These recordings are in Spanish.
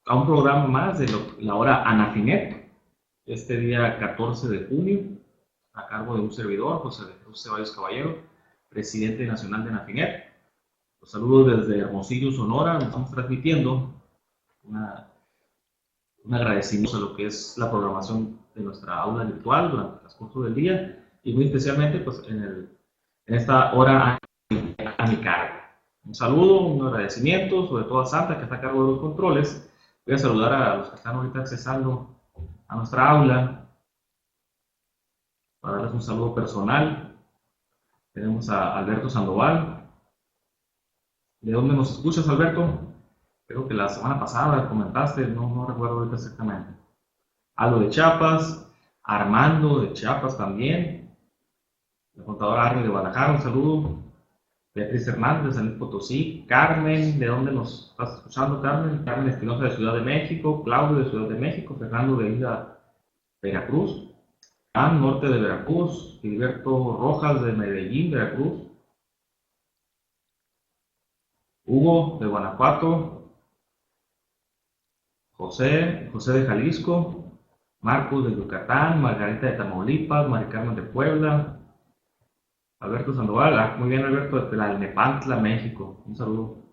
a un programa más de la hora Anafinet, este día 14 de junio, a cargo de un servidor, José de Jesús Ceballos Caballero, presidente nacional de Anafinet. Los saludo desde Hermosillo, Sonora, donde estamos transmitiendo un agradecimiento a lo que es la programación de nuestra aula virtual durante el transcurso del día y muy especialmente pues, en esta hora a mi cargo. Un saludo, un agradecimiento, sobre todo a Santa, que está a cargo de los controles. Voy a saludar a los que están ahorita accesando a nuestra aula, para darles un saludo personal. Tenemos a Alberto Sandoval. ¿De dónde nos escuchas, Alberto? Creo que la semana pasada comentaste, no recuerdo ahorita exactamente. Aldo de Chiapas, Armando de Chiapas también, la contadora Army de Guadalajara, un saludo. Beatriz Hernández de San Luis Potosí, Carmen, ¿de dónde nos estás escuchando, Carmen? Carmen Espinosa de Ciudad de México, Claudio de Ciudad de México, Fernando de Isla Veracruz, Juan Norte de Veracruz, Gilberto Rojas de Medellín, Veracruz, Hugo de Guanajuato, José de Jalisco, Marcos de Yucatán, Margarita de Tamaulipas, Mari Carmen de Puebla, Alberto Sandoval, muy bien Alberto, de Tlalnepantla, México, un saludo.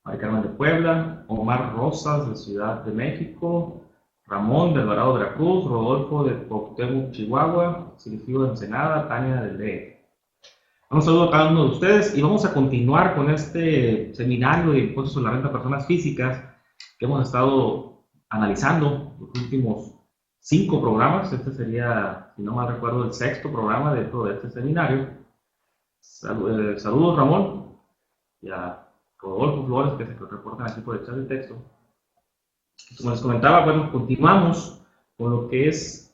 Mari Carmen de Puebla, Omar Rosas de Ciudad de México, Ramón de Alvarado, Veracruz, Rodolfo de Cuauhtémoc, Chihuahua, Silvio de Ensenada, Tania del DF. Un saludo a cada uno de ustedes y vamos a continuar con este seminario de impuestos sobre la renta de personas físicas que hemos estado analizando los últimos 5 programas. Este sería, si no mal recuerdo, el 6º programa dentro de este seminario. Saludos, Ramón, y a Rodolfo Flores, que se reportan aquí por el chat de texto. Como les comentaba, bueno, continuamos con lo que es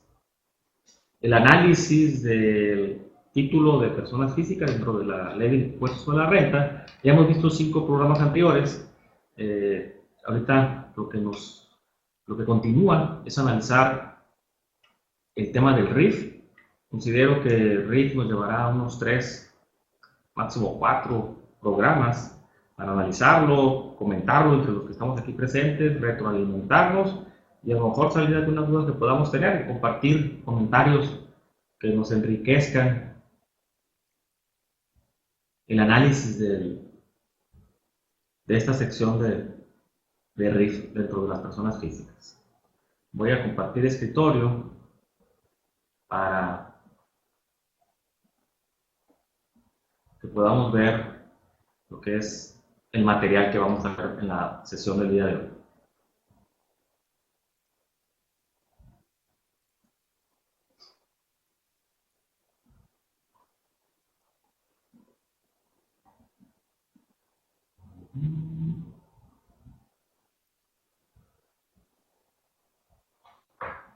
el análisis del título de personas físicas dentro de la ley de impuestos sobre la renta. Ya hemos visto 5 programas anteriores. Ahorita lo que continúa es analizar el tema del RIF. Considero que el RIF nos llevará unos 3, máximo 4 programas para analizarlo, comentarlo entre los que estamos aquí presentes, retroalimentarnos y a lo mejor salir de algunas dudas que podamos tener y compartir comentarios que nos enriquezcan el análisis de esta sección de RIF dentro de las personas físicas. Voy a compartir escritorio para que podamos ver lo que es el material que vamos a ver en la sesión del día de hoy.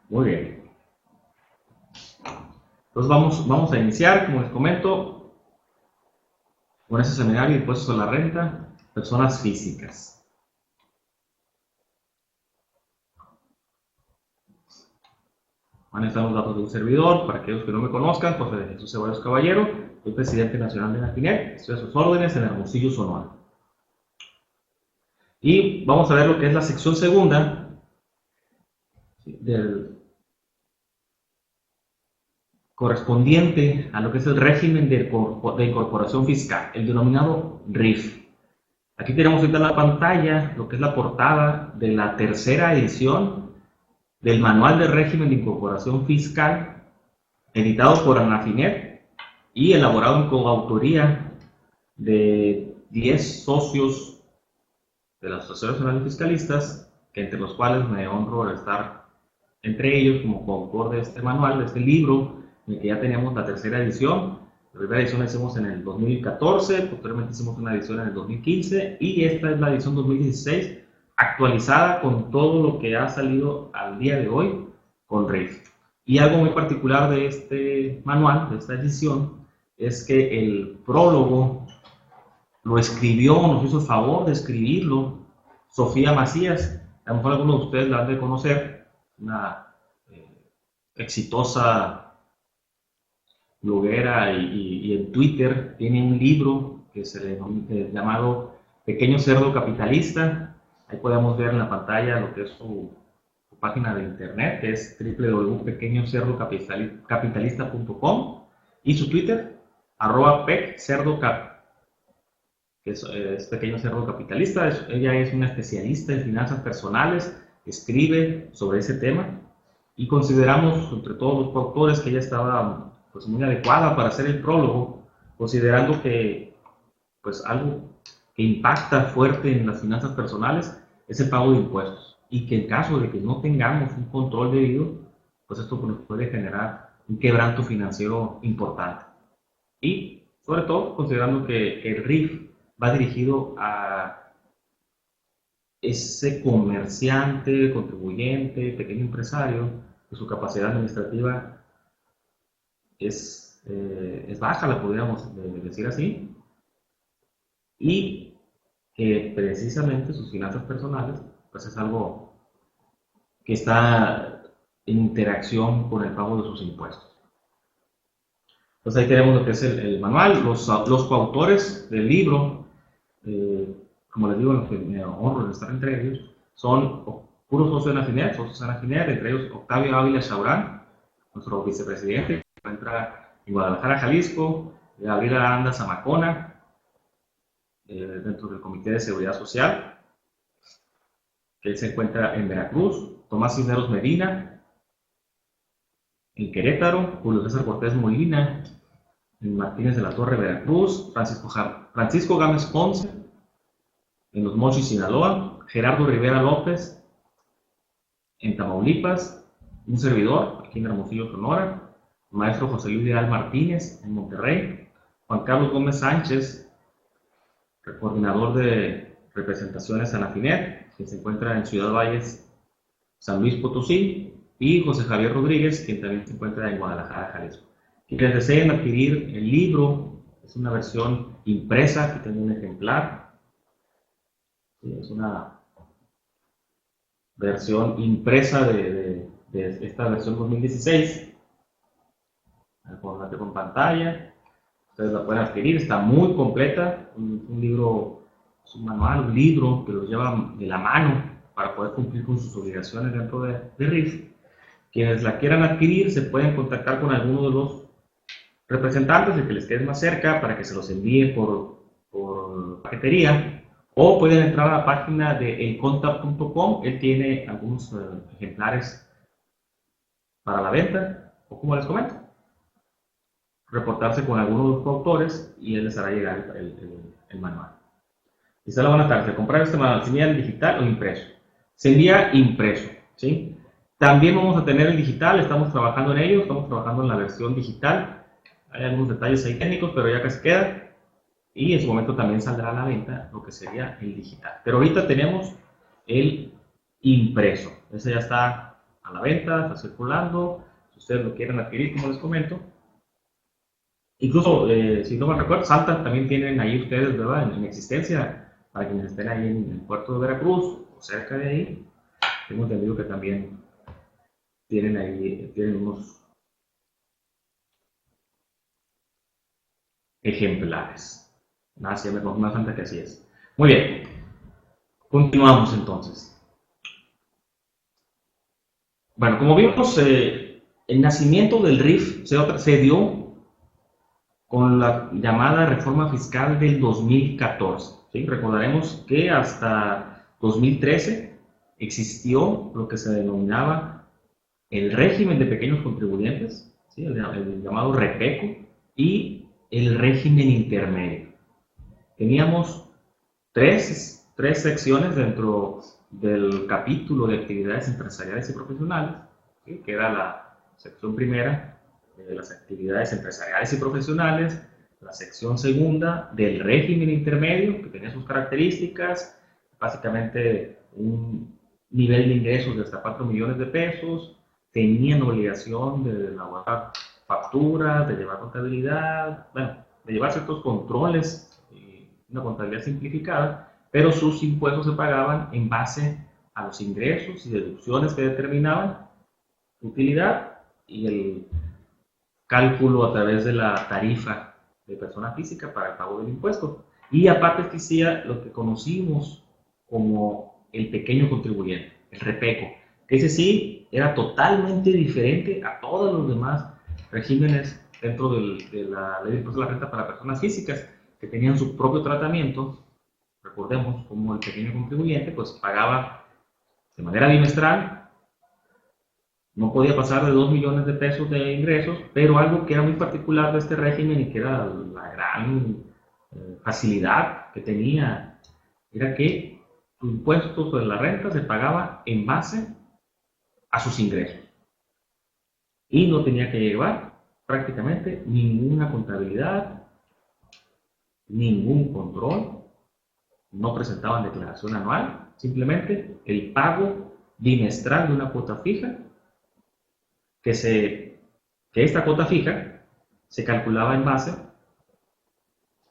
Muy bien. Entonces vamos a iniciar, como les comento, con ese seminario de impuestos a la renta, personas físicas. Van a estar los datos de un servidor, para aquellos que no me conozcan, José de Jesús Ceballos Caballero, soy presidente nacional de Anafinet, estoy a sus órdenes en Hermosillo, Sonora. Y vamos a ver lo que es la sección segunda del correspondiente a lo que es el régimen de incorporación fiscal, el denominado RIF. Aquí tenemos ahorita en la pantalla lo que es la portada de la 3ª edición del Manual de Régimen de Incorporación Fiscal, editado por Anafinet y elaborado en coautoría de 10 socios de la Asociación Nacional de Fiscalistas, que entre los cuales me honro de estar entre ellos como coautor de este manual, de este libro, en el que ya teníamos la 3ª edición. La primera edición la hicimos en el 2014, posteriormente hicimos una edición en el 2015 y esta es la edición 2016, actualizada con todo lo que ha salido al día de hoy con RIF. Y algo muy particular de este manual, de esta edición, es que el prólogo lo escribió, nos hizo el favor de escribirlo Sofía Macías. A lo mejor algunos de ustedes la han de conocer, una exitosa bloguera y en Twitter tiene un libro que se le llamado Pequeño Cerdo Capitalista. Ahí podemos ver en la pantalla lo que es su página de internet, que es www.pequeñocerdocapitalista.com, y su Twitter, @pecerdocap, que es Pequeño Cerdo Capitalista. Ella es una especialista en finanzas personales, escribe sobre ese tema, y consideramos entre todos los autores que ella estaba pues muy adecuada para hacer el prólogo, considerando que pues algo que impacta fuerte en las finanzas personales es el pago de impuestos, y que en caso de que no tengamos un control debido, pues esto nos puede generar un quebranto financiero importante. Y sobre todo considerando que el RIF va dirigido a ese comerciante, contribuyente, pequeño empresario, que su capacidad administrativa es baja, la podríamos decir así, y que precisamente sus finanzas personales pues es algo que está en interacción con el pago de sus impuestos. Entonces ahí tenemos lo que es el manual. Los coautores del libro, como les digo, los que me honro de estar entre ellos, son puros socios de Anafinet, entre ellos Octavio Ávila Chaurán, nuestro vicepresidente, que se encuentra en Guadalajara, Jalisco; Gabriela Aranda Zamacona, dentro del Comité de Seguridad Social, que él se encuentra en Veracruz; Tomás Cisneros Medina, en Querétaro; Julio César Cortés Molina, en Martínez de la Torre, Veracruz; Francisco Gámez Ponce, en Los Mochis, Sinaloa; Gerardo Rivera López, en Tamaulipas; un servidor, aquí en Hermosillo, Sonora; maestro José Luis Vidal Martínez, en Monterrey; Juan Carlos Gómez Sánchez, coordinador de representaciones Anafinet, que se encuentra en Ciudad Valles, San Luis Potosí; y José Javier Rodríguez, quien también se encuentra en Guadalajara, Jalisco. Quienes deseen adquirir el libro, es una versión impresa, aquí tengo un ejemplar. Es una versión impresa de esta versión 2016, con pantalla. Ustedes la pueden adquirir, está muy completa, un libro, es un manual, un libro que los lleva de la mano para poder cumplir con sus obligaciones dentro de RIF. Quienes la quieran adquirir se pueden contactar con alguno de los representantes, el que les quede más cerca, para que se los envíe por paquetería, o pueden entrar a la página de elconta.com. Él tiene algunos ejemplares para la venta, o como les comento, reportarse con alguno de los coautores y él les hará llegar el manual. Dice: la buena tarde, comprar este manual, ¿se envía en digital o impreso? Se envía impreso, ¿sí? También vamos a tener el digital, estamos trabajando en ello, estamos trabajando en la versión digital. Hay algunos detalles ahí técnicos, pero ya casi queda. Y en su momento también saldrá a la venta lo que sería el digital. Pero ahorita tenemos el impreso. Ese ya está a la venta, está circulando. Si ustedes lo quieren adquirir, como les comento. Incluso, si no me recuerdo, Salta también tienen ahí ustedes, ¿verdad? En existencia, para quienes estén ahí en el puerto de Veracruz o cerca de ahí. Tengo entendido que también tienen ahí, tienen unos ejemplares. Así me confirma Santa que así es. Muy bien, continuamos entonces. Bueno, como vimos, el nacimiento del RIF se dio con la llamada reforma fiscal del 2014. ¿Sí? Recordaremos que hasta 2013 existió lo que se denominaba el régimen de pequeños contribuyentes, ¿sí? el llamado REPECO, y el régimen intermedio. Teníamos tres secciones dentro del capítulo de actividades empresariales y profesionales, ¿sí? Que era la sección primera de las actividades empresariales y profesionales, la sección segunda del régimen intermedio, que tenía sus características, básicamente un nivel de ingresos de hasta 4 millones de pesos, tenían obligación de elaborar facturas, de llevar contabilidad, bueno, de llevar ciertos controles, una contabilidad simplificada, pero sus impuestos se pagaban en base a los ingresos y deducciones que determinaban utilidad y el cálculo a través de la tarifa de persona física para el pago del impuesto. Y aparte existía lo que conocimos como el pequeño contribuyente, el REPECO. Ese sí era totalmente diferente a todos los demás regímenes dentro de la ley de impuesto a la renta para personas físicas, que tenían su propio tratamiento. Recordemos como el pequeño contribuyente pues pagaba de manera bimestral, no podía pasar de 2 millones de pesos de ingresos, pero algo que era muy particular de este régimen y que era la gran facilidad que tenía era que su impuesto sobre la renta se pagaba en base a sus ingresos y no tenía que llevar prácticamente ninguna contabilidad, ningún control, no presentaban declaración anual, simplemente el pago bimestral de una cuota fija, que esta cuota fija se calculaba en base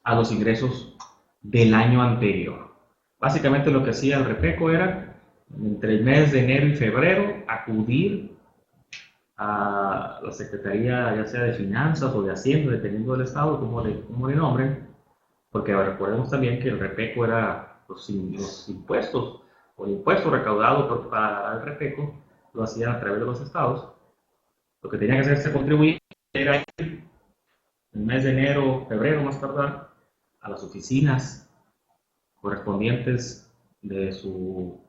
a los ingresos del año anterior. Básicamente lo que hacía el REPECO era, entre el mes de enero y febrero, acudir a la Secretaría, ya sea de Finanzas o de Hacienda, dependiendo del estado, como le nombren, porque recordemos también que el REPECO era los impuestos, o el impuesto recaudado para el REPECO, lo hacían a través de los estados. Lo que tenía que hacer este contribuyente era ir en el mes de enero, febrero más tardar, a las oficinas correspondientes de su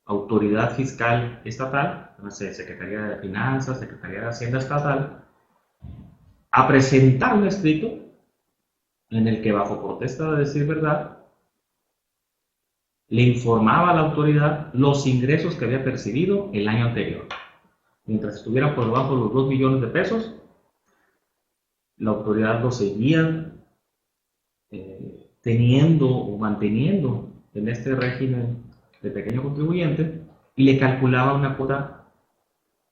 autoridad fiscal estatal, no sé, Secretaría de Finanzas, Secretaría de Hacienda estatal, a presentar un escrito en el que, bajo protesta de decir verdad, le informaba a la autoridad los ingresos que había percibido el año anterior. Mientras estuvieran por debajo de los 2 millones de pesos, la autoridad lo seguía teniendo o manteniendo en este régimen de pequeño contribuyente y le calculaba una cuota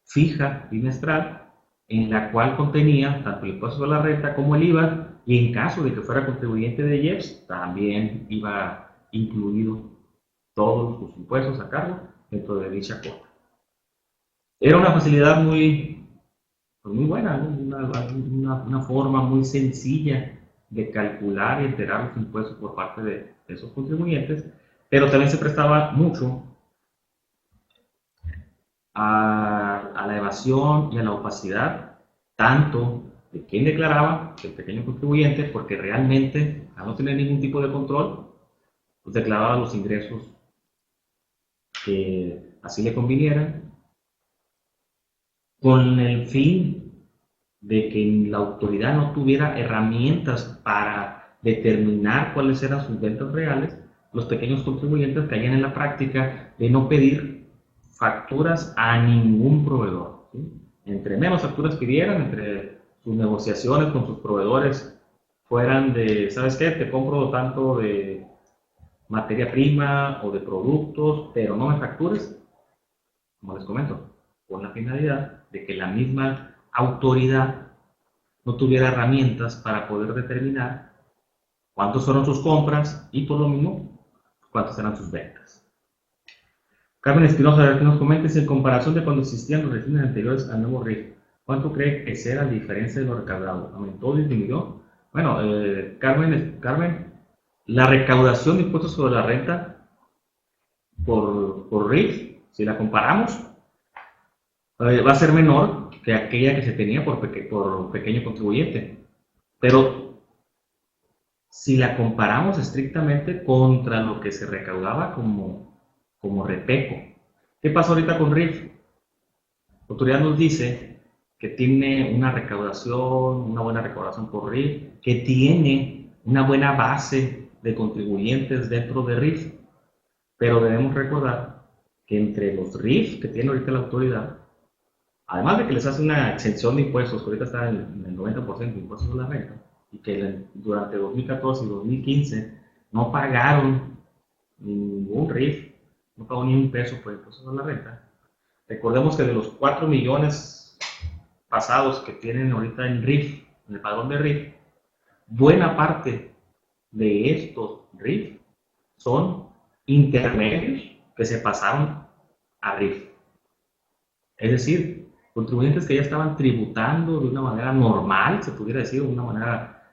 fija bimestral en la cual contenía tanto el impuesto sobre la renta como el IVA, y en caso de que fuera contribuyente de IEPS también iba incluido todos sus impuestos a cargo dentro de dicha cuota. Era una facilidad muy buena, ¿no? Una forma muy sencilla de calcular y enterar los impuestos por parte de esos contribuyentes, pero también se prestaba mucho a la evasión y a la opacidad, tanto de quien declaraba, el pequeño contribuyente, porque realmente, al no tener ningún tipo de control, pues declaraba los ingresos que así le convinieran, con el fin de que la autoridad no tuviera herramientas para determinar cuáles eran sus ventas reales. Los pequeños contribuyentes caían en la práctica de no pedir facturas a ningún proveedor, ¿sí? Entre menos facturas pidieran, entre sus negociaciones con sus proveedores fueran de, ¿sabes qué? Te compro tanto de materia prima o de productos, pero no me factures, como les comento, con la finalidad de que la misma autoridad no tuviera herramientas para poder determinar cuántos fueron sus compras y, por lo mismo, cuántas eran sus ventas. Carmen Espinosa, a ver que nos comentes, en comparación de cuando existían los regímenes anteriores al nuevo RIF, ¿cuánto cree que será la diferencia de lo recaudado? ¿Aumentó o disminuyó? Bueno, Carmen, la recaudación de impuestos sobre la renta por RIF, si la comparamos, va a ser menor que aquella que se tenía por pequeño contribuyente. Pero si la comparamos estrictamente contra lo que se recaudaba como REPECO, ¿qué pasa ahorita con RIF? La autoridad nos dice que tiene una buena recaudación por RIF, que tiene una buena base de contribuyentes dentro de RIF, pero debemos recordar que entre los RIF que tiene ahorita la autoridad, además de que les hace una exención de impuestos, que ahorita está en el 90% de impuestos sobre la renta, y que durante 2014 y 2015 no pagaron ningún RIF, no pagó ni un peso por impuestos sobre la renta. Recordemos que de los 4 millones pasados que tienen ahorita en RIF, en el padrón de RIF, buena parte de estos RIF son intermedios que se pasaron a RIF. Es decir, contribuyentes que ya estaban tributando de una manera normal, se pudiera decir, de una manera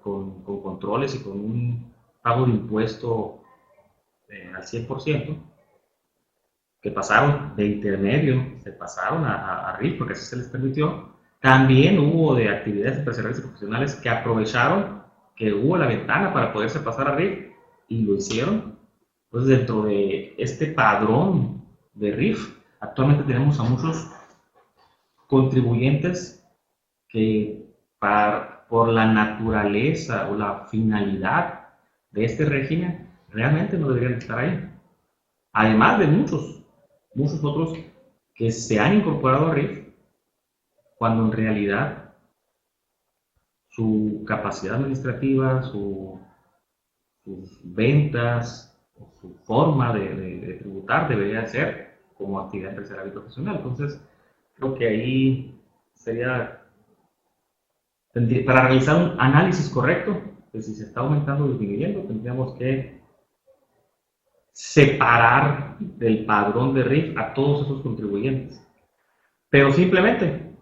con controles y con un pago de impuesto al 100%, que pasaron de intermedio, se pasaron a RIF, porque así se les permitió. También hubo de actividades empresariales y profesionales que aprovecharon que hubo la ventana para poderse pasar a RIF y lo hicieron. Entonces, dentro de este padrón de RIF, actualmente tenemos a muchos contribuyentes que por la naturaleza o la finalidad de este régimen realmente no deberían estar ahí. Además de muchos otros que se han incorporado a RIF cuando en realidad su capacidad administrativa, sus ventas, su forma de tributar debería ser como actividad empresarial y profesional. Entonces, creo que ahí sería, para realizar un análisis correcto de si se está aumentando o disminuyendo, tendríamos que separar del padrón de RIF a todos esos contribuyentes. Pero simplemente,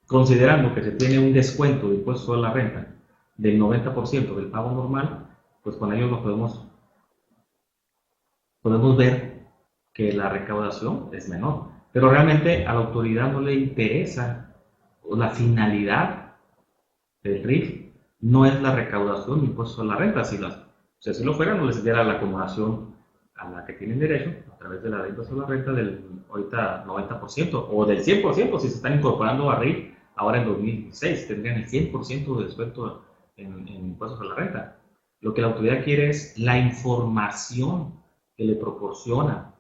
considerando que se tiene un descuento de impuesto sobre la renta del 90% del pago normal, pues con ello podemos ver que la recaudación es menor. Pero realmente a la autoridad no le interesa, o la finalidad del RIF no es la recaudación de impuestos sobre la renta. Si lo fuera, no les diera la acumulación a la que tienen derecho a través de la ley de impuesto sobre la renta del ahorita 90% o del 100% si se están incorporando a RIF. Ahora en 2016 tendrían el 100% de descuento en impuestos a la renta. Lo que la autoridad quiere es la información que le proporciona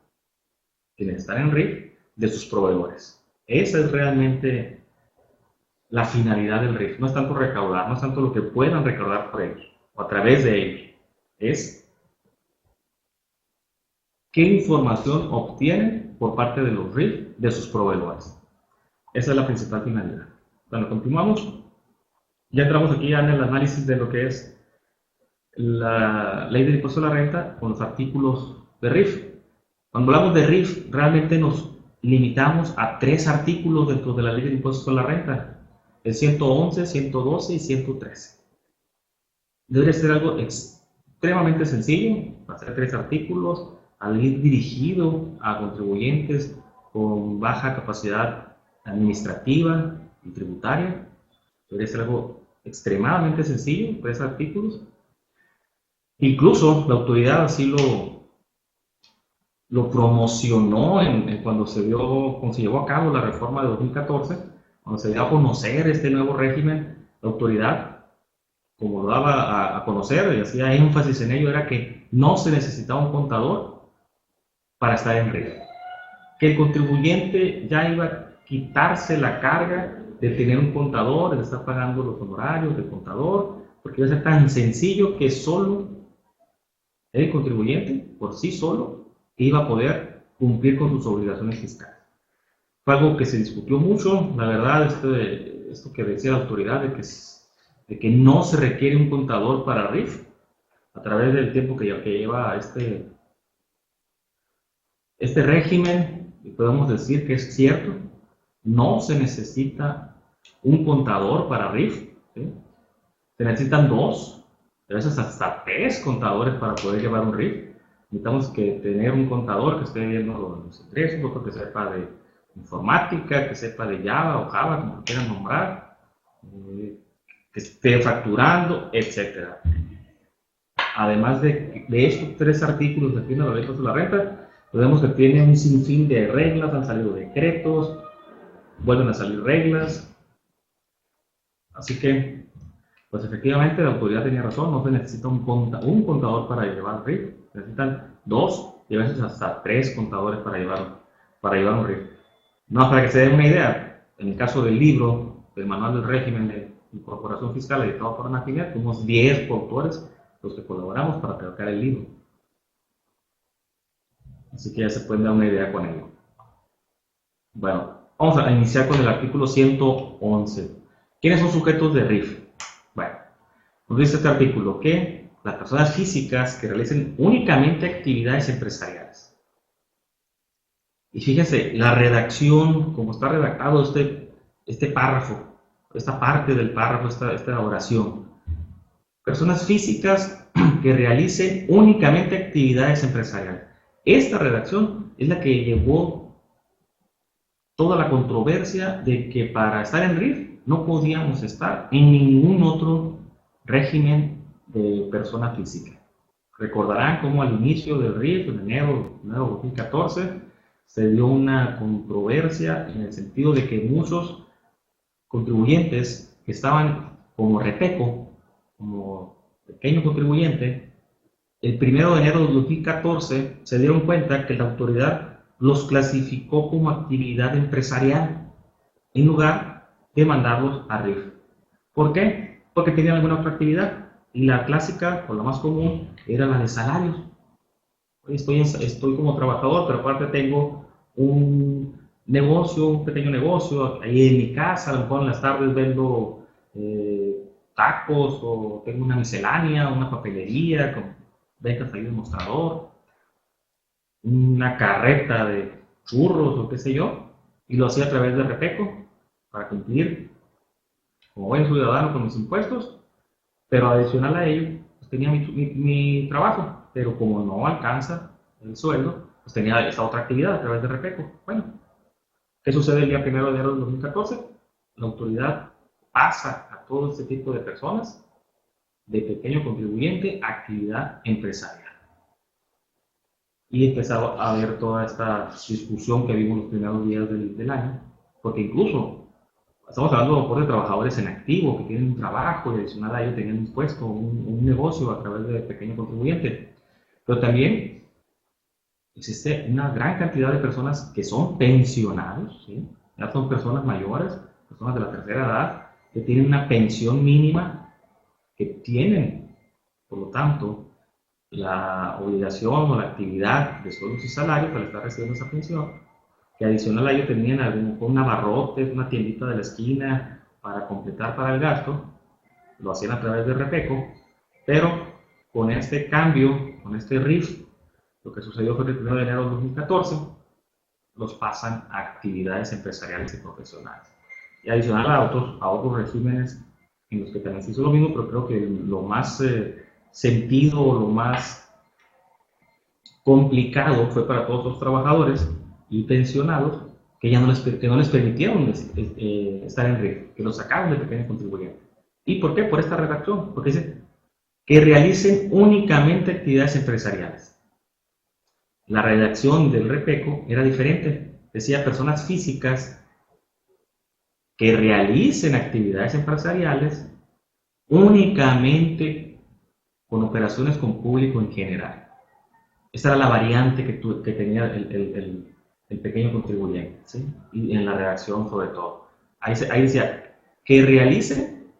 quienes están en RIF de sus proveedores. Esa es realmente la finalidad del RIF. No es tanto recaudar, no es tanto lo que puedan recaudar por ellos o a través de ellos. Es qué información obtienen por parte de los RIF de sus proveedores. Esa es la principal finalidad. Bueno, continuamos. Ya entramos aquí ya en el análisis de lo que es la ley del impuesto a la renta con los artículos de RIF. Cuando hablamos de RIF, realmente nos limitamos a 3 artículos dentro de la ley del impuesto a la renta: el 111, 112 y 113. Debería ser algo extremadamente sencillo, hacer 3 artículos, al ir dirigido a contribuyentes con baja capacidad administrativa y tributaria. Debería ser algo extremadamente sencillo, 3 artículos. Incluso la autoridad así lo promocionó cuando se llevó a cabo la reforma de 2014, cuando se dio a conocer este nuevo régimen. La autoridad, como lo daba a conocer y hacía énfasis en ello, era que no se necesitaba un contador para estar en RIF, que el contribuyente ya iba a quitarse la carga de tener un contador, de estar pagando los honorarios del contador, porque iba a ser tan sencillo que solo el contribuyente, por sí solo, iba a poder cumplir con sus obligaciones fiscales. Fue algo que se discutió mucho, la verdad, esto que decía la autoridad de que no se requiere un contador para RIF, a través del tiempo que lleva este régimen, y podemos decir que es cierto, no se necesita un contador para RIF, ¿sí? Se necesitan 2, a veces hasta 3 contadores para poder llevar un RIF. Necesitamos tener un contador que esté viendo los ingresos, otro que sepa de informática, que sepa de Java o Java, como quieran nombrar, que esté facturando, etc. Además de estos 3 artículos que tiene la ley de la renta, vemos que tiene un sinfín de reglas, han salido decretos, vuelven a salir reglas. Así que, pues efectivamente la autoridad tenía razón, no se necesita un contador para llevar RIF, se necesitan 2 y a veces hasta 3 contadores para llevar un RIF. No, para que se den una idea, en el caso del libro, del manual del régimen de incorporación fiscal editado por Anafinet, fuimos 10 coautores los que colaboramos para crear el libro. Así que ya se pueden dar una idea con ello. Bueno, vamos a iniciar con el artículo 111. ¿Quiénes son sujetos de RIF? Bueno, nos dice este artículo que las personas físicas que realicen únicamente actividades empresariales. Y fíjense, la redacción, como está redactado este párrafo, esta parte del párrafo, esta oración. Personas físicas que realicen únicamente actividades empresariales. Esta redacción es la que llevó toda la controversia de que para estar en RIF no podíamos estar en ningún otro régimen de persona física. Recordarán cómo al inicio del RIF, en enero de 2014, se dio una controversia en el sentido de que muchos contribuyentes que estaban como repeco, como pequeño contribuyente, el 1 de enero de 2014 se dieron cuenta que la autoridad los clasificó como actividad empresarial en lugar de mandarlos a RIF. ¿Por qué? Porque tenían alguna otra actividad y la clásica o la más común era la de salarios. Estoy como trabajador, pero aparte tengo un negocio, un pequeño negocio ahí en mi casa, a lo mejor en las tardes vendo tacos o tengo una miscelánea, una papelería con ventas ahí de mostrador, una carreta de churros o qué sé yo, y lo hacía a través de Repeco para cumplir como buen ciudadano con mis impuestos, pero adicional a ello, pues tenía mi trabajo, pero como no alcanza el sueldo, pues tenía esa otra actividad a través de Repeco. Bueno, ¿qué sucede el día 1 de enero de 2014? La autoridad pasa a todo este tipo de personas de pequeño contribuyente a actividad empresarial. Y empezaba a haber toda esta discusión que vimos los primeros días del año, porque incluso estamos hablando de trabajadores en activo que tienen un trabajo y adicional a ello tenían un puesto, un negocio a través de pequeño contribuyente. Pero también existe una gran cantidad de personas que son pensionados, ¿sí? Ya son personas mayores, personas de la tercera edad, que tienen una pensión mínima, que tienen, por lo tanto, la obligación o la actividad de sueldos y salarios para estar recibiendo esa pensión, que adicional a ello tenían un abarrotes, una tiendita de la esquina para completar para el gasto, lo hacían a través de Repeco, pero con este cambio, con este RIF, lo que sucedió fue que el 1 de enero de 2014 los pasan a actividades empresariales y profesionales. Y adicional a otros regímenes en los que también se hizo lo mismo, pero creo que lo más sentido o lo más complicado fue para todos los trabajadores y pensionados que ya no les permitieron estar en RIF, que los sacaron de pequeño contribuyente. ¿Y por qué? Por esta redacción, porque dice que realicen únicamente actividades empresariales. La redacción del Repeco era diferente, decía personas físicas que realicen actividades empresariales únicamente con operaciones con público en general. Esa era la variante que tenía el pequeño contribuyente, ¿sí? Y en la redacción sobre todo. Ahí decía que realicen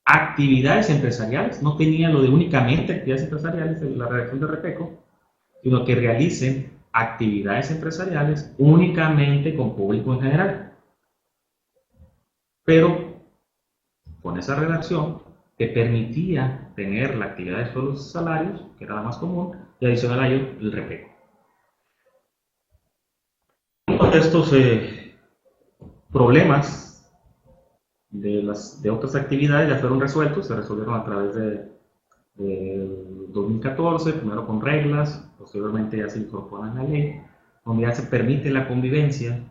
actividades empresariales, no tenía lo de únicamente actividades empresariales en la redacción de Repeco, sino que realicen actividades empresariales únicamente con público en general. Pero con esa redacción te permitía tener la actividad de sueldos y salarios, que era la más común, y adicional a ello el Repeco. Estos problemas de otras actividades ya fueron resueltos, se resolvieron a través de 2014, primero con reglas, posteriormente ya se incorporan a la ley, donde ya se permite la convivencia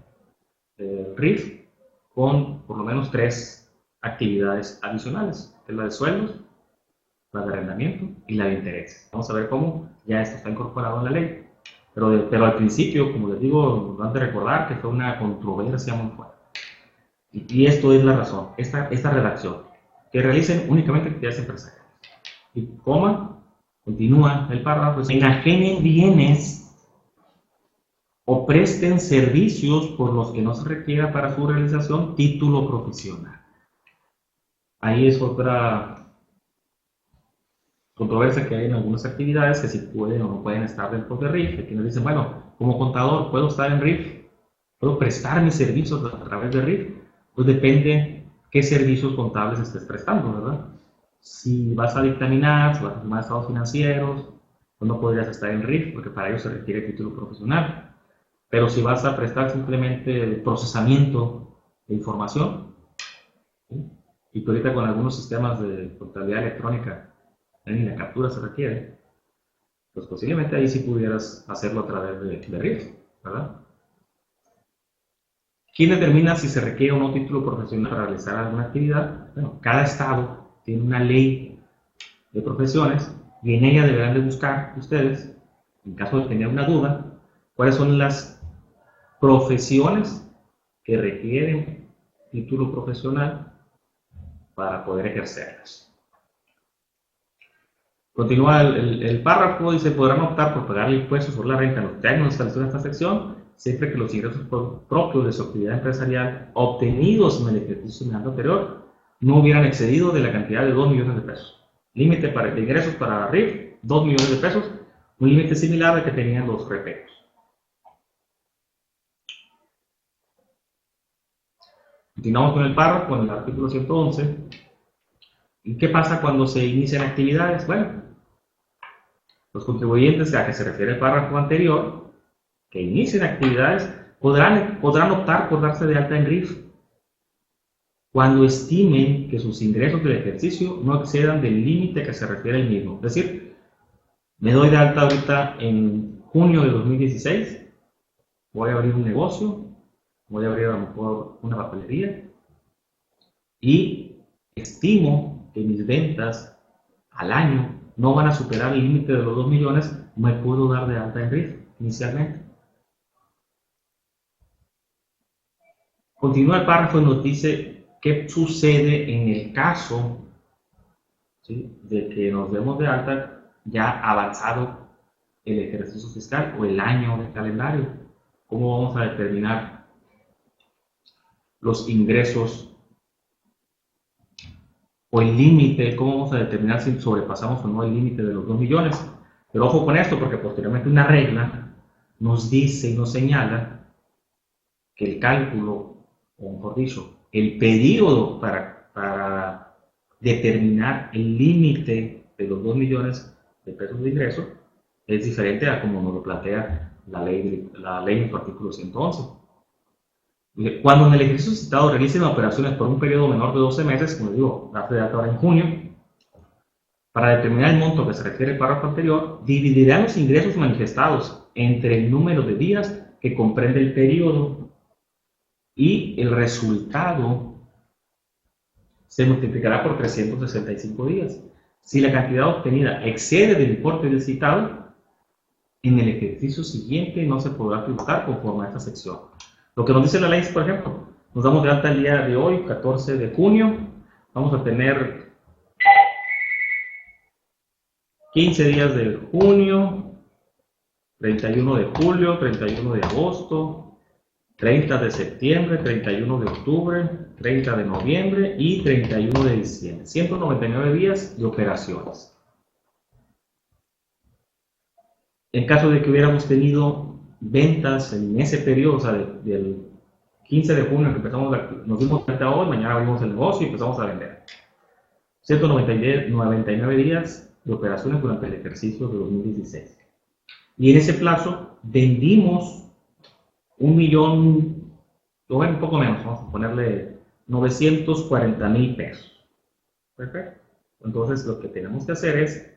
del RIF con por lo menos 3 actividades adicionales, que es la de sueldos, la de arrendamiento y la de intereses. Vamos a ver cómo ya esto está incorporado en la ley. Pero al principio, como les digo, han de recordar que fue una controversia muy fuerte. Y esto es la razón, esta redacción, que realicen únicamente actividades empresariales. Y continúa el párrafo, enajenen bienes o presten servicios por los que no se requiera para su realización título profesional. Ahí es otra controversia que hay en algunas actividades, que si pueden o no pueden estar dentro de RIF. Aquí nos dicen, bueno, como contador, ¿puedo estar en RIF? ¿Puedo prestar mis servicios a través de RIF? Pues depende qué servicios contables estés prestando, ¿verdad? Si vas a dictaminar, si vas a firmar estados financieros, pues no podrías estar en RIF, porque para ello se requiere título profesional. Pero si vas a prestar simplemente el procesamiento de información, ¿sí? Y que ahorita con algunos sistemas de contabilidad electrónica ni la captura se requiere, pues posiblemente ahí sí pudieras hacerlo a través de RIF, ¿verdad? ¿Quién determina si se requiere o no título profesional para realizar alguna actividad? Bueno, cada estado tiene una ley de profesiones y en ella deberán de buscar ustedes, en caso de tener una duda, cuáles son las profesiones que requieren título profesional para poder ejercerlas. Continúa el párrafo, dice, podrán optar por pagar impuestos sobre la renta en los términos establecidos en esta sección, siempre que los ingresos propios de su actividad empresarial obtenidos en el ejercicio semanal anterior no hubieran excedido de la cantidad de 2 millones de pesos. Límite de ingresos para RIF, 2 millones de pesos, un límite similar al que tenían los reperos. Continuamos con el párrafo, con el artículo 111. ¿Y qué pasa cuando se inician actividades? Bueno, los contribuyentes a que se refiere el párrafo anterior, que inicien actividades, podrán optar por darse de alta en RIF cuando estimen que sus ingresos del ejercicio no excedan del límite que se refiere el mismo. Es decir, me doy de alta ahorita en junio de 2016, voy a abrir un negocio, voy a abrir a lo mejor una papelería y estimo que mis ventas al año no van a superar el límite de los 2 millones, me puedo dar de alta en RIF inicialmente. Continúa el párrafo y nos dice qué sucede en el caso, ¿sí?, de que nos demos de alta ya avanzado el ejercicio fiscal o el año de calendario. ¿Cómo vamos a determinar los ingresos o el límite? ¿Cómo vamos a determinar si sobrepasamos o no el límite de los 2 millones? Pero ojo con esto, porque posteriormente una regla nos dice y nos señala que el cálculo, o mejor dicho, el periodo para determinar el límite de los 2 millones de pesos de ingreso es diferente a como nos lo plantea la ley en su artículo 111. Cuando en el ejercicio citado realicen operaciones por un periodo menor de 12 meses, como digo, darse de alta ahora en junio, para determinar el monto que se refiere al párrafo anterior, dividirán los ingresos manifestados entre el número de días que comprende el periodo y el resultado se multiplicará por 365 días. Si la cantidad obtenida excede del importe del citado, en el ejercicio siguiente no se podrá tributar conforme a esta sección. Lo que nos dice la ley es, por ejemplo, nos damos de alta el día de hoy, 14 de junio, vamos a tener 15 días de junio, 31 de julio, 31 de agosto, 30 de septiembre, 31 de octubre, 30 de noviembre y 31 de diciembre. 199 días de operaciones. En caso de que hubiéramos tenido ventas en ese periodo, o sea, del 15 de junio que nos dimos cuenta hoy, mañana abrimos el negocio y empezamos a vender. 199 días de operaciones durante el ejercicio de 2016. Y en ese plazo vendimos 1 millón, bueno, un poco menos, vamos a ponerle 940,000 pesos. Perfecto. Entonces lo que tenemos que hacer es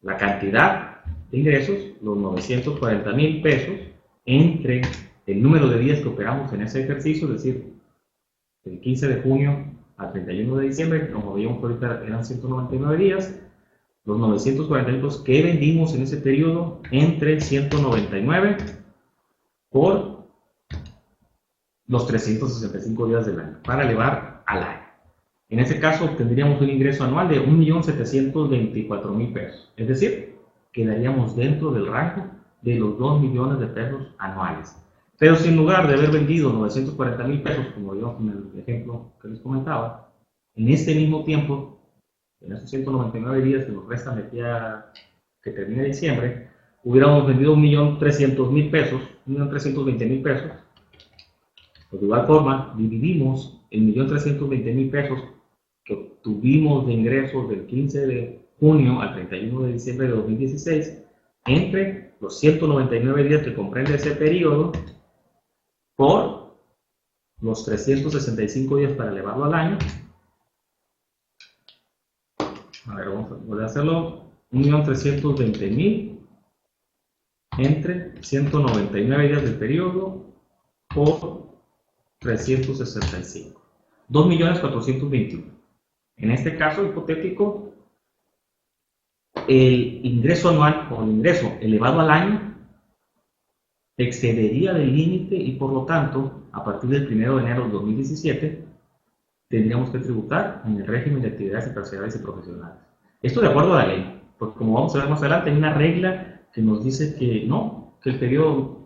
la cantidad de ingresos, los 940,000 pesos, entre el número de días que operamos en ese ejercicio, es decir, del 15 de junio al 31 de diciembre, como veíamos ahorita eran 199 días, los 940,000 pesos que vendimos en ese periodo entre 199 por los 365 días del año, para elevar al año. En ese caso obtendríamos un ingreso anual de 1.724.000 pesos, es decir, quedaríamos dentro del rango de los 2 millones de pesos anuales. Pero si en lugar de haber vendido 940,000 pesos, como vimos en el ejemplo que les comentaba, en este mismo tiempo, en esos 199 días que nos restan de aquí a que termine diciembre, hubiéramos vendido 1.300.000 pesos, 1.320.000 pesos, pues de igual forma dividimos el 1.320.000 pesos que obtuvimos de ingresos del 15 de junio al 31 de diciembre de 2016 entre los 199 días que comprende ese periodo por los 365 días para elevarlo al año. A ver, vamos a volver a hacerlo. 1.320.000 entre 199 días del periodo por 365. 2.421.000. En este caso hipotético, el ingreso anual o el ingreso elevado al año excedería del límite y por lo tanto, a partir del 1 de enero de 2017, tendríamos que tributar en el régimen de actividades empresariales y profesionales. Esto de acuerdo a la ley, porque como vamos a ver más adelante, hay una regla que nos dice que no, que el periodo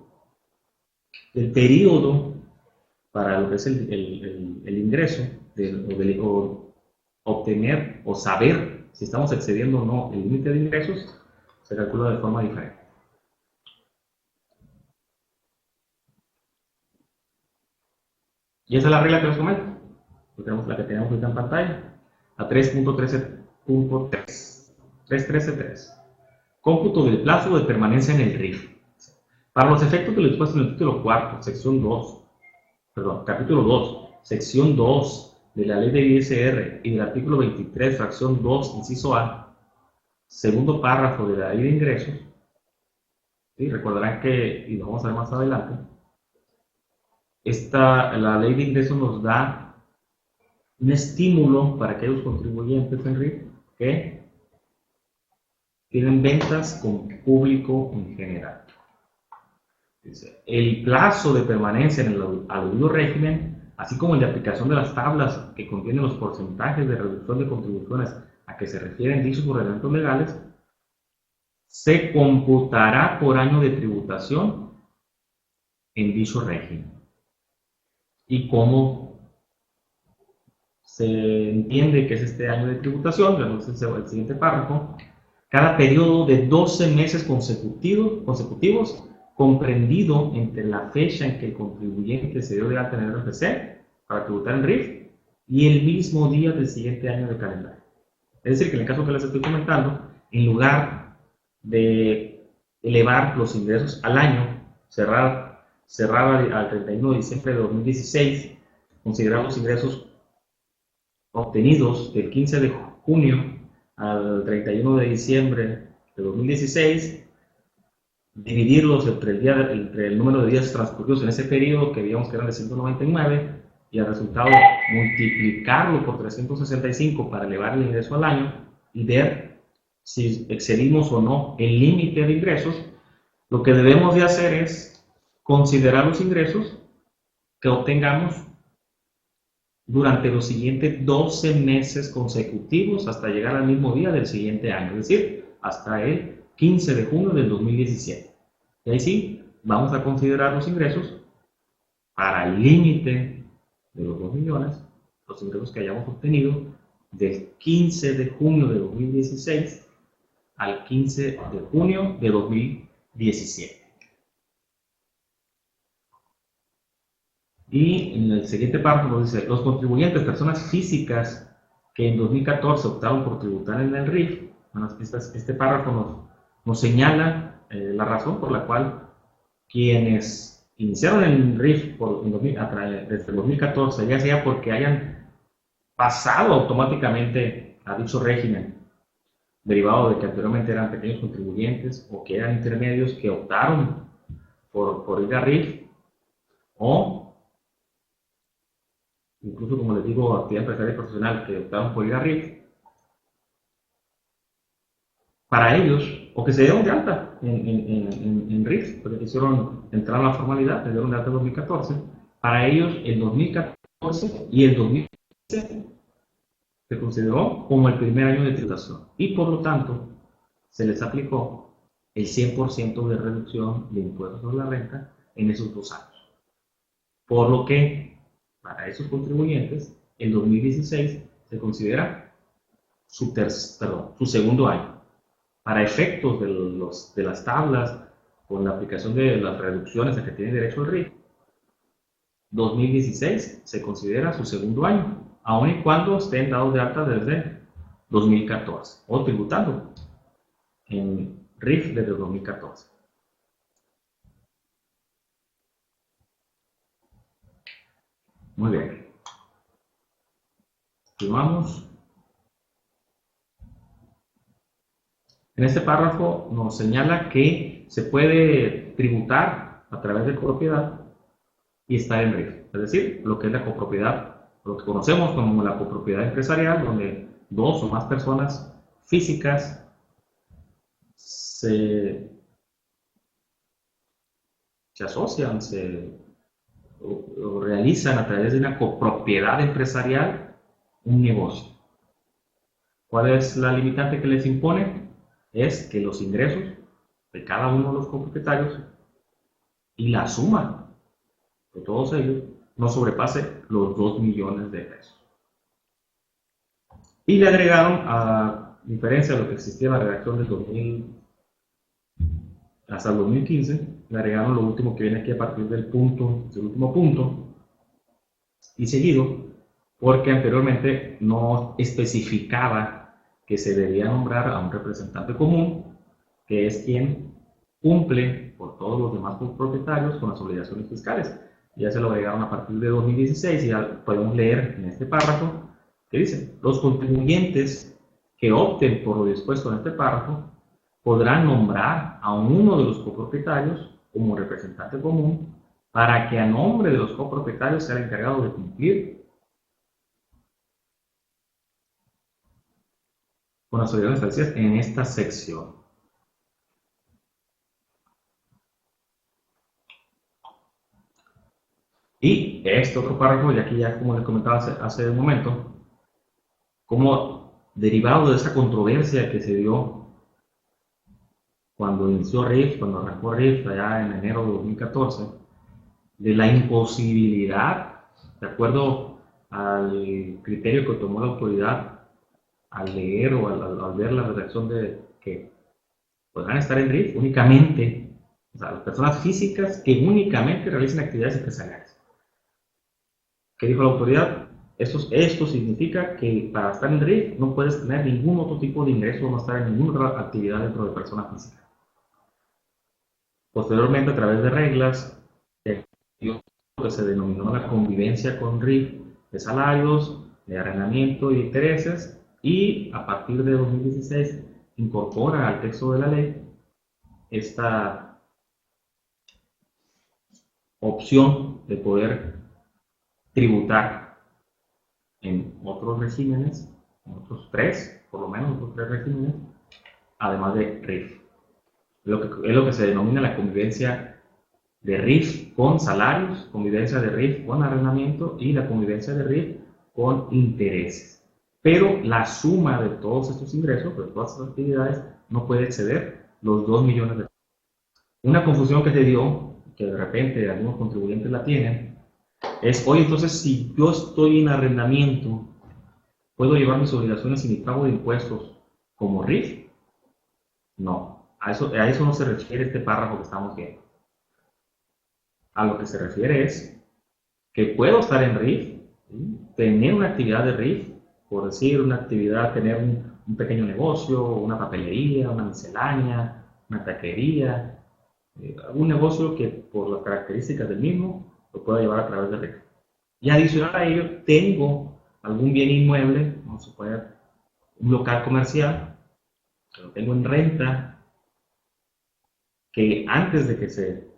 para lo que es el ingreso, o obtener o saber si estamos excediendo o no el límite de ingresos, se calcula de forma diferente. Y esa es la regla que les comento. Tenemos la que tenemos ahorita en pantalla, a 3.13.3. Cómputo del plazo de permanencia en el RIF. Para los efectos de lo expuesto en el título 4, sección 2, capítulo 2, sección 2 de la ley de ISR y del artículo 23, fracción 2, inciso A, segundo párrafo de la ley de ingresos, ¿sí? Recordarán que, y lo vamos a ver más adelante, la ley de ingresos nos da un estímulo para aquellos contribuyentes en RIF que tienen ventas con público en general. Dice, el plazo de permanencia en el aludido régimen, así como el de aplicación de las tablas que contienen los porcentajes de reducción de contribuciones a que se refieren dichos ordenamientos legales, se computará por año de tributación en dicho régimen. ¿Y cómo se entiende que es este año de tributación? Vemos el siguiente párrafo. Cada periodo de 12 meses consecutivos comprendido entre la fecha en que el contribuyente se dio de alta en el RFC para tributar en RIF y el mismo día del siguiente año de calendario. Es decir, que en el caso que les estoy comentando, en lugar de elevar los ingresos al año, cerrar al 31 de diciembre de 2016, considerar los ingresos obtenidos del 15 de junio al 31 de diciembre de 2016, dividirlos entre el número de días transcurridos en ese periodo, que digamos que eran de 199, y al resultado multiplicarlo por 365 para elevar el ingreso al año y ver si excedimos o no el límite de ingresos. Lo que debemos de hacer es considerar los ingresos que obtengamos durante los siguientes 12 meses consecutivos hasta llegar al mismo día del siguiente año, es decir, hasta el 15 de junio del 2017. Y ahí sí, vamos a considerar los ingresos para el límite de los 2 millones, los ingresos que hayamos obtenido del 15 de junio de 2016 al 15 de junio de 2017. Y en el siguiente párrafo nos dice, los contribuyentes, personas físicas que en 2014 optaron por tributar en el RIF, bueno, este párrafo nos señala la razón por la cual quienes iniciaron el RIF desde el 2014, ya sea porque hayan pasado automáticamente a dicho régimen, derivado de que anteriormente eran pequeños contribuyentes o que eran intermedios que optaron por ir a RIF, o incluso, como les digo, actividad empresarial y profesional que optaron por ir a RIF, para ellos, o que se dieron de alta en RIF, porque quisieron entrar a la formalidad, se dieron de alta en 2014, para ellos el 2014 y el 2015 se consideró como el primer año de tributación y por lo tanto se les aplicó el 100% de reducción de impuestos sobre la renta en esos 2 años. Por lo que para esos contribuyentes el 2016 se considera su segundo año. Para efectos de las tablas, con la aplicación de las reducciones a que tiene derecho el RIF, 2016 se considera su segundo año, aun y cuando estén dados de alta desde 2014 o tributando en RIF desde 2014. Muy bien. Continuamos. En este párrafo nos señala que se puede tributar a través de copropiedad y estar en RIF, es decir, lo que es la copropiedad, lo que conocemos como la copropiedad empresarial, donde dos o más personas físicas se asocian, o realizan a través de una copropiedad empresarial un negocio. ¿Cuál es la limitante que les impone? Es que los ingresos de cada uno de los copropietarios y la suma de todos ellos no sobrepase los 2 millones de pesos. Y le agregaron, a diferencia de lo que existía en la redacción del 2000 hasta el 2015, le agregaron lo último que viene aquí a partir del último punto y seguido, porque anteriormente no especificaba que se debía nombrar a un representante común, que es quien cumple por todos los demás propietarios con las obligaciones fiscales. Ya se lo agregaron a partir de 2016 y ya podemos leer en este párrafo que dice: los contribuyentes que opten por lo dispuesto en este párrafo podrán nombrar a uno de los copropietarios como representante común para que a nombre de los copropietarios sea el encargado de cumplir con las obligaciones establecidas en esta sección. Y este otro párrafo, y aquí ya como les comentaba hace un momento, como derivado de esa controversia que se dio cuando inició RIF, cuando arrancó RIF allá en enero de 2014, de la imposibilidad, de acuerdo al criterio que tomó la autoridad al leer o al ver la redacción de que podrán estar en RIF únicamente, o sea, las personas físicas que únicamente realicen actividades empresariales. ¿Qué dijo la autoridad? Esto significa que para estar en RIF no puedes tener ningún otro tipo de ingreso, no estar en ninguna otra actividad dentro de persona física. Posteriormente, a través de reglas, que se denominó la convivencia con RIF de salarios, de arrendamiento y intereses, y a partir de 2016 incorpora al texto de la ley esta opción de poder tributar en otros regímenes, en otros tres, por lo menos otros tres regímenes, además de RIF. Es lo que se denomina la convivencia de RIF con salarios, convivencia de RIF con arrendamiento y la convivencia de RIF con intereses. Pero la suma de todos estos ingresos, de todas estas actividades, no puede exceder los 2 millones de pesos. Una confusión que se dio, que de repente algunos contribuyentes la tienen, es: oye, entonces si yo estoy en arrendamiento, ¿puedo llevar mis obligaciones y mi pago de impuestos como RIF? No, a eso no se refiere este párrafo que estamos viendo. A lo que se refiere es que puedo estar en RIF, tener una actividad de RIF, por decir una actividad, tener un pequeño negocio, una papelería, una miscelánea, una taquería, algún negocio que por las características del mismo lo pueda llevar a través de RIF. Y adicional a ello, tengo algún bien inmueble, no se puede, un local comercial, que lo tengo en renta, que antes de que se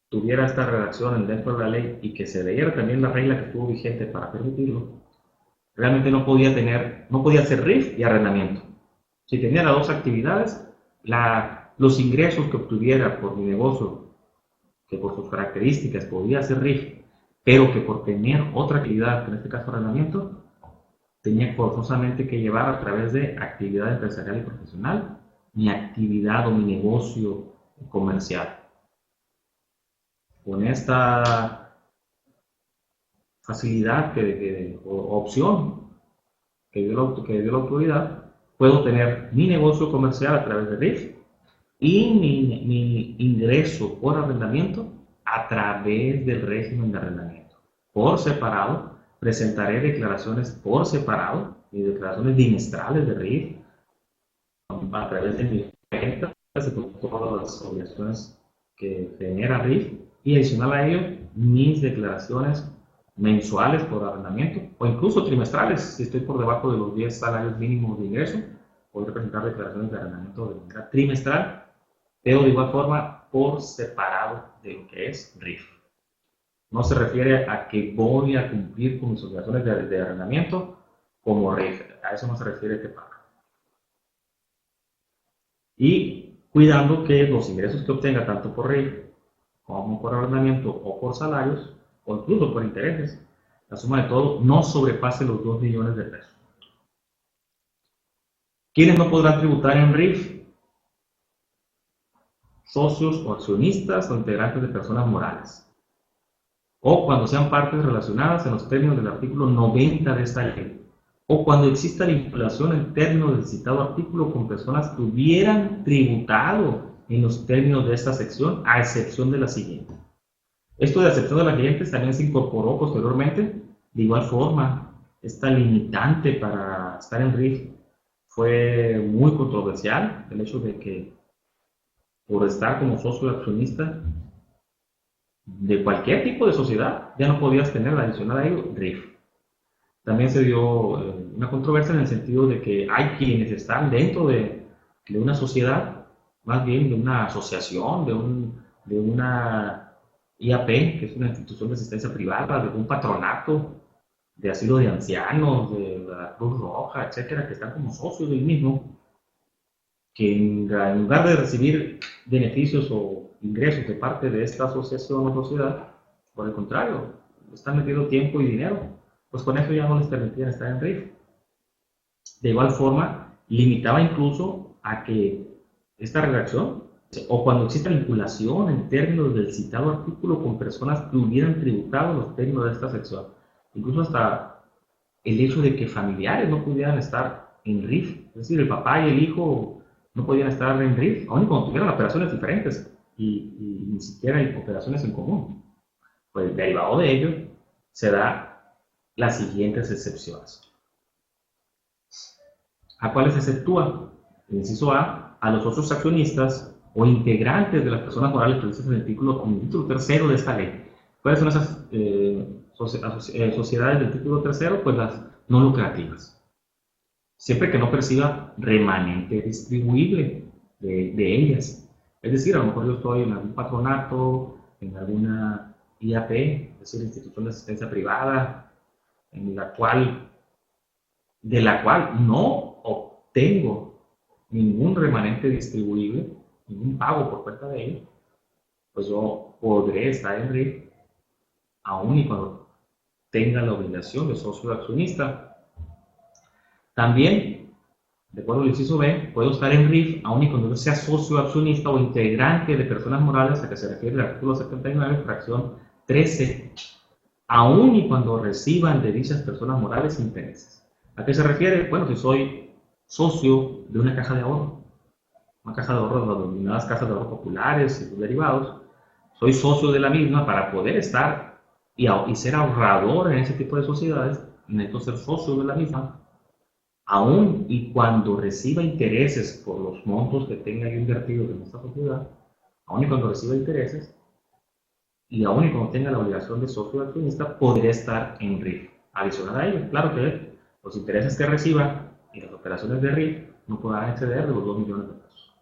tuviera esta redacción dentro de la ley y que se leyera también la regla que estuvo vigente para permitirlo, realmente no podía hacer RIF y arrendamiento. Si tenía las dos actividades, los ingresos que obtuviera por mi negocio, que por sus características podía hacer RIF, pero que por tener otra actividad, en este caso arrendamiento, tenía forzosamente que llevar a través de actividad empresarial y profesional mi actividad o mi negocio comercial. Con esta facilidad o opción que dio la autoridad, puedo tener mi negocio comercial a través de RIF y mi ingreso por arrendamiento a través del régimen de arrendamiento. Por separado, presentaré declaraciones por separado y declaraciones bimestrales de RIF a través de mi renta, todas las obligaciones que genera RIF, y adicional a ello, mis declaraciones mensuales por arrendamiento o incluso trimestrales si estoy por debajo de los 10 salarios mínimos de ingreso, poder presentar declaraciones de arrendamiento de manera trimestral, pero de igual forma por separado de lo que es RIF. No se refiere a que voy a cumplir con mis obligaciones de arrendamiento como RIF. A eso no se refiere este párrafo. Y cuidando que los ingresos que obtenga tanto por RIF como por arrendamiento o por salarios o incluso por intereses, la suma de todo no sobrepase los 2 millones de pesos. ¿Quiénes no podrán tributar en RIF? Socios o accionistas o integrantes de personas morales, o cuando sean partes relacionadas en los términos del artículo 90 de esta ley, o cuando exista vinculación en términos del citado artículo con personas que hubieran tributado en los términos de esta sección, a excepción de la siguiente. Esto de excepción de las siguientes también se incorporó posteriormente. De igual forma, esta limitante para estar en RIF fue muy controversial, el hecho de que por estar como socio accionista de cualquier tipo de sociedad, ya no podías tener adicional a ello RIF. También se dio una controversia en el sentido de que hay quienes están dentro de una sociedad, más bien de una asociación, de una IAP, que es una institución de asistencia privada, de un patronato, de asilo de ancianos, de la Cruz Roja, etcétera, que están como socios del mismo, que en lugar de recibir beneficios o ingresos de parte de esta asociación o sociedad, por el contrario, están metiendo tiempo y dinero, pues con eso ya no les permitían estar en RIF. De igual forma, limitaba incluso a que esta redacción, o cuando exista vinculación en términos del citado artículo con personas que hubieran tributado los términos de esta sección, incluso hasta el hecho de que familiares no pudieran estar en RIF, es decir, el papá y el hijo no podían estar en RIF, aun cuando tuvieran operaciones diferentes y ni siquiera hay operaciones en común. Pues derivado de ello se da las siguientes excepciones. ¿A cuáles se exceptúa? El inciso A los socios accionistas o integrantes de las personas morales previstas en el título tercero de esta ley. ¿Cuáles son esas sociedades del título tercero? Pues las no lucrativas. Siempre que no perciba remanente distribuible de ellas. Es decir, a lo mejor yo estoy en algún patronato, en alguna IAP, es decir, institución de asistencia privada, de la cual no obtengo ningún remanente distribuible, ningún pago por cuenta de ello, pues yo podré estar en RIF aún y cuando tenga la obligación de socio accionista. También, de acuerdo al inciso B, puedo estar en RIF aún y cuando yo sea socio accionista o integrante de personas morales a que se refiere el artículo 79, fracción 13, aún y cuando reciban de dichas personas morales intereses. ¿A qué se refiere? Bueno, si soy socio de una caja de ahorro, las denominadas casas de ahorro populares y sus derivados, soy socio de la misma para poder estar y ser ahorrador en ese tipo de sociedades, necesito ser socio de la misma, aún y cuando reciba intereses por los montos que tenga yo invertidos en esta sociedad, aún y cuando reciba intereses, y aún y cuando tenga la obligación de socio accionista, podría estar en RIF. Adicional a ello, claro que los intereses que reciba y las operaciones de RIF no podrán exceder de los 2 millones de pesos.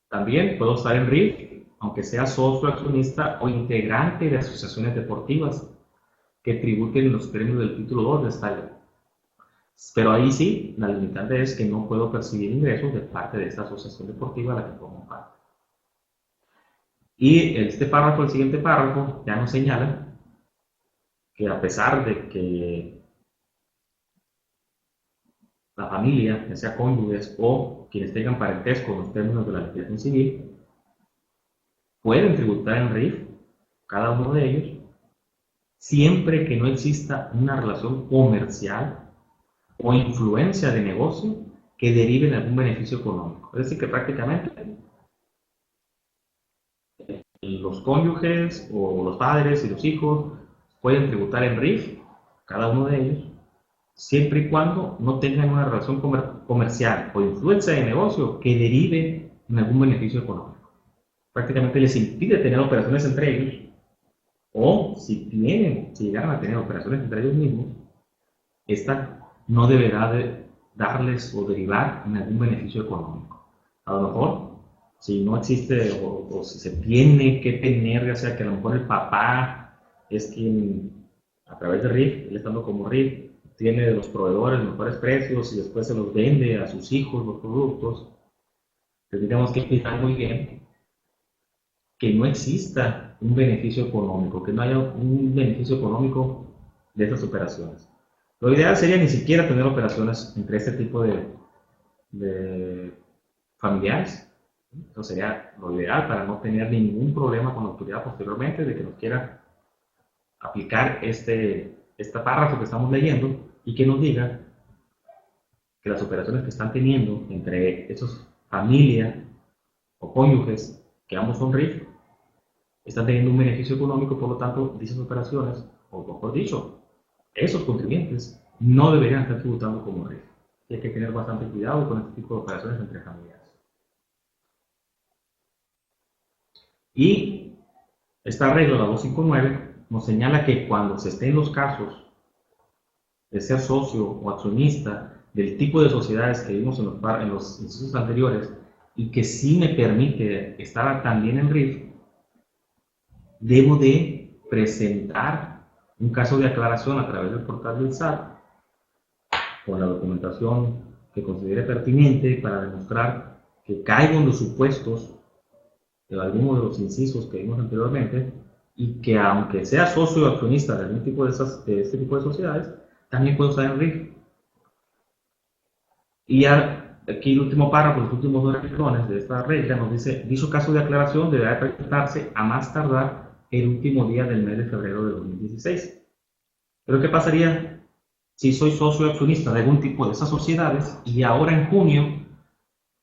También puedo estar en RIF, aunque sea socio accionista o integrante de asociaciones deportivas que tributen los términos del título 2 de esta ley. Pero ahí sí, la limitante es que no puedo percibir ingresos de parte de esta asociación deportiva a la que formo parte. Y este párrafo, el siguiente párrafo, ya nos señala que a pesar de que la familia, ya sea cónyuges o quienes tengan parentesco en los términos de la legislación civil, pueden tributar en RIF, cada uno de ellos, siempre que no exista una relación comercial o influencia de negocio que derive en algún beneficio económico. Es decir, que prácticamente los cónyuges o los padres y los hijos pueden tributar en RIF, cada uno de ellos, siempre y cuando no tengan una relación comercial o influencia de negocio que derive en algún beneficio económico. Prácticamente les impide tener operaciones entre ellos, o si llegaran a tener operaciones entre ellos mismos, esta no deberá de darles o derivar en algún beneficio económico. A lo mejor, si no existe o si se tiene que tener, ya sea que a lo mejor el papá es quien, a través de RIF, él estando como RIF, tiene de los proveedores mejores precios y después se los vende a sus hijos los productos, tendríamos que explicar muy bien que no exista un beneficio económico, que no haya un beneficio económico de estas operaciones. Lo ideal sería ni siquiera tener operaciones entre este tipo de familiares. Eso sería lo ideal para no tener ningún problema con la autoridad posteriormente de que nos quiera aplicar este párrafo que estamos leyendo y que nos diga que las operaciones que están teniendo entre esos familia o cónyuges, que ambos son RIF, están teniendo un beneficio económico, por lo tanto, dichas operaciones, o mejor dicho, esos contribuyentes no deberían estar tributando como RIF. Y hay que tener bastante cuidado con este tipo de operaciones entre familiares. Y esta regla, la 259, nos señala que cuando se estén los casos de ser socio o accionista del tipo de sociedades que vimos en los incisos anteriores y que sí me permite estar también en RIF, debo de presentar un caso de aclaración a través del portal del SAT con la documentación que considere pertinente para demostrar que caigo en los supuestos de alguno de los incisos que vimos anteriormente y que aunque sea socio o accionista de algún tipo de este tipo de sociedades, también puedo estar en RIF. Y ya aquí el último párrafo, los últimos dos renglones de esta regla nos dice: dicho caso de aclaración deberá presentarse a más tardar el último día del mes de febrero de 2016. Pero ¿qué pasaría si soy socio accionista de algún tipo de esas sociedades y ahora en junio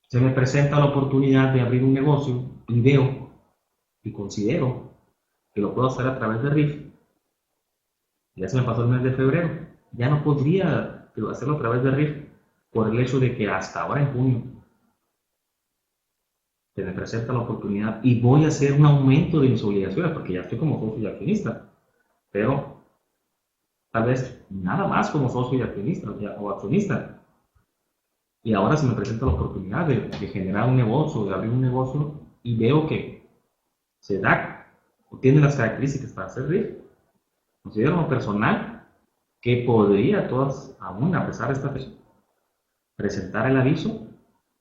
se me presenta la oportunidad de abrir un negocio y veo y considero que lo puedo hacer a través de RIF? Ya se me pasó el mes de febrero, ya no podría hacerlo a través de RIF por el hecho de que hasta ahora en junio se me presenta la oportunidad y voy a hacer un aumento de mis obligaciones porque ya estoy como socio y accionista, pero tal vez nada más como socio y accionista o accionista. Y ahora se me presenta la oportunidad de generar un negocio, de abrir un negocio y veo que se da o tiene las características para hacer RIF. Considero lo personal que podría todas, aún a pesar de esta fecha, presentar el aviso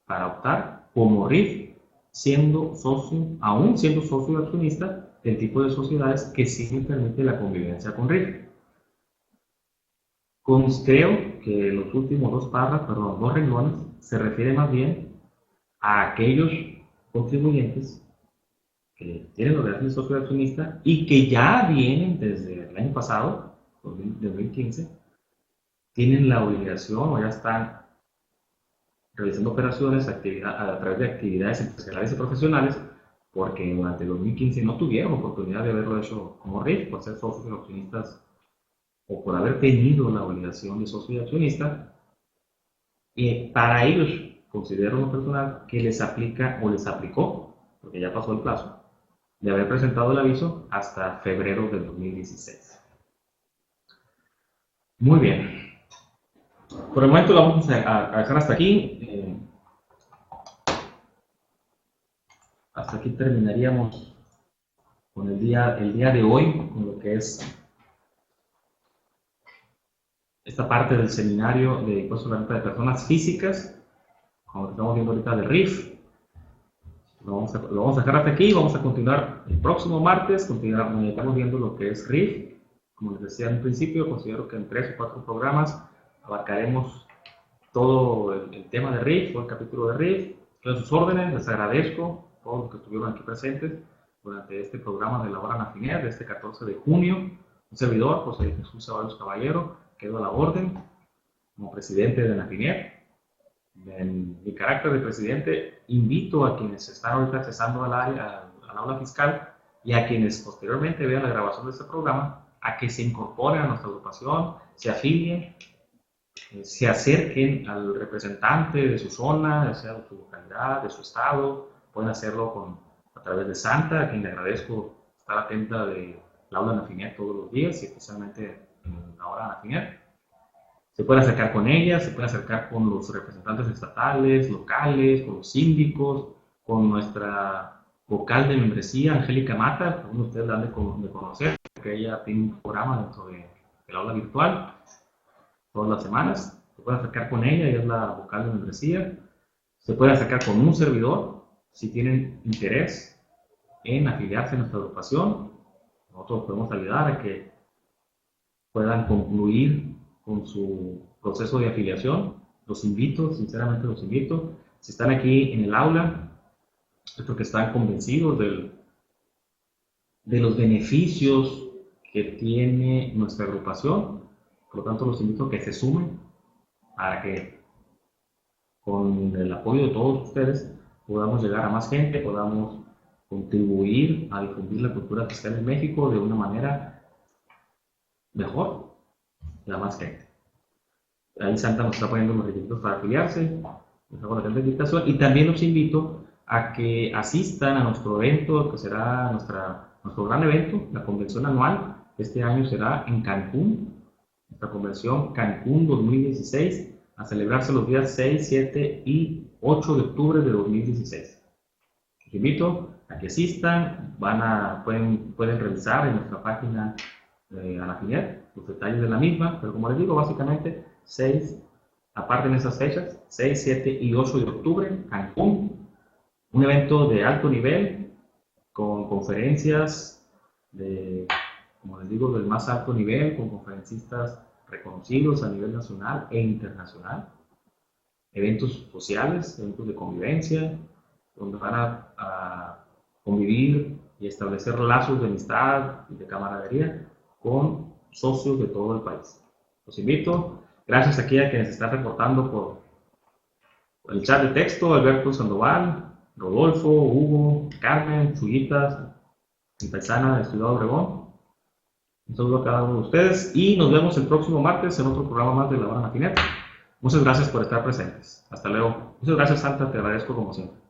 para optar como RIF, siendo socio, aún siendo socio accionista del tipo de sociedades que sí me permite la convivencia con RIF. Creo que los últimos dos renglones, se refiere más bien a aquellos contribuyentes que tienen obligación de socio accionista y que ya vienen desde el año pasado, 2015, tienen la obligación o ya están realizando operaciones a través de actividades empresariales y profesionales, porque durante el 2015 no tuvieron oportunidad de haberlo hecho como RIF por ser socios o accionistas o por haber tenido la obligación de socio y accionista. Y para ellos, considero lo personal que les aplica o les aplicó, porque ya pasó el plazo, de haber presentado el aviso hasta febrero del 2016. Muy bien. Por el momento lo vamos a dejar hasta aquí. Hasta aquí terminaríamos con el día de hoy, con lo que es esta parte del seminario de impuestos a la renta de personas físicas, como estamos viendo ahorita de RIF. Lo vamos a dejar hasta aquí. Vamos a continuar el próximo martes. Estamos viendo lo que es RIF. Como les decía en principio, considero que en 3 o 4 programas abarcaremos todo el tema de RIF, todo el capítulo de RIF. Estoy a sus órdenes. Les agradezco a todos los que estuvieron aquí presentes durante este programa de la hora Nafiner de este 14 de junio. Un servidor, José Jesús Ceballos Caballero, quedo a la orden como presidente de Nafiner. En mi carácter de presidente, invito a quienes están ahorita accesando al aula fiscal y a quienes posteriormente vean la grabación de este programa a que se incorporen a nuestra agrupación, se afilien, se acerquen al representante de su zona, ya sea de su localidad, de su estado. Pueden hacerlo a través de Santa, a quien le agradezco estar atenta de la aula Nafiner todos los días y especialmente en la hora Nafiner. Se pueden acercar con ella, se pueden acercar con los representantes estatales, locales, con los síndicos, con nuestra vocal de membresía, Angélica Mata, algunos de ustedes la han de conocer, porque ella tiene un programa dentro del aula virtual todas las semanas. Se pueden acercar con ella es la vocal de membresía. Se pueden acercar con un servidor si tienen interés en afiliarse a nuestra agrupación. Nosotros podemos ayudar a que puedan concluir con su proceso de afiliación. Los invito, sinceramente los invito. Si están aquí en el aula, es porque están convencidos de los beneficios que tiene nuestra agrupación. Por lo tanto, los invito a que se sumen para que con el apoyo de todos ustedes podamos llegar a más gente, podamos contribuir a difundir la cultura fiscal en México de una manera mejor y a más gente. Ahí Santa nos está poniendo los requisitos para afiliarse, les hago la invitación y también los invito a que asistan a nuestro evento, que será nuestro gran evento, la convención anual. Este año será en Cancún, nuestra convención Cancún 2016, a celebrarse los días 6, 7 y 8 de octubre de 2016. Los invito a que asistan, pueden revisar en nuestra página Anafinet los detalles de la misma, pero como les digo, básicamente 6, aparte de esas fechas, 6, 7 y 8 de octubre, Cancún, un evento de alto nivel, con conferencias como les digo, del más alto nivel, con conferencistas reconocidos a nivel nacional e internacional, eventos sociales, eventos de convivencia, donde van a convivir y establecer lazos de amistad y de camaradería con socios de todo el país. Los invito, gracias aquí a quienes están reportando por el chat de texto, Alberto Sandoval, Rodolfo, Hugo, Carmen, Chuyitas, mi paisana de Ciudad Obregón. Un saludo a cada uno de ustedes y nos vemos el próximo martes en otro programa más de La Hora Matinera. Muchas gracias por estar presentes. Hasta luego. Muchas gracias, Santa, te agradezco como siempre.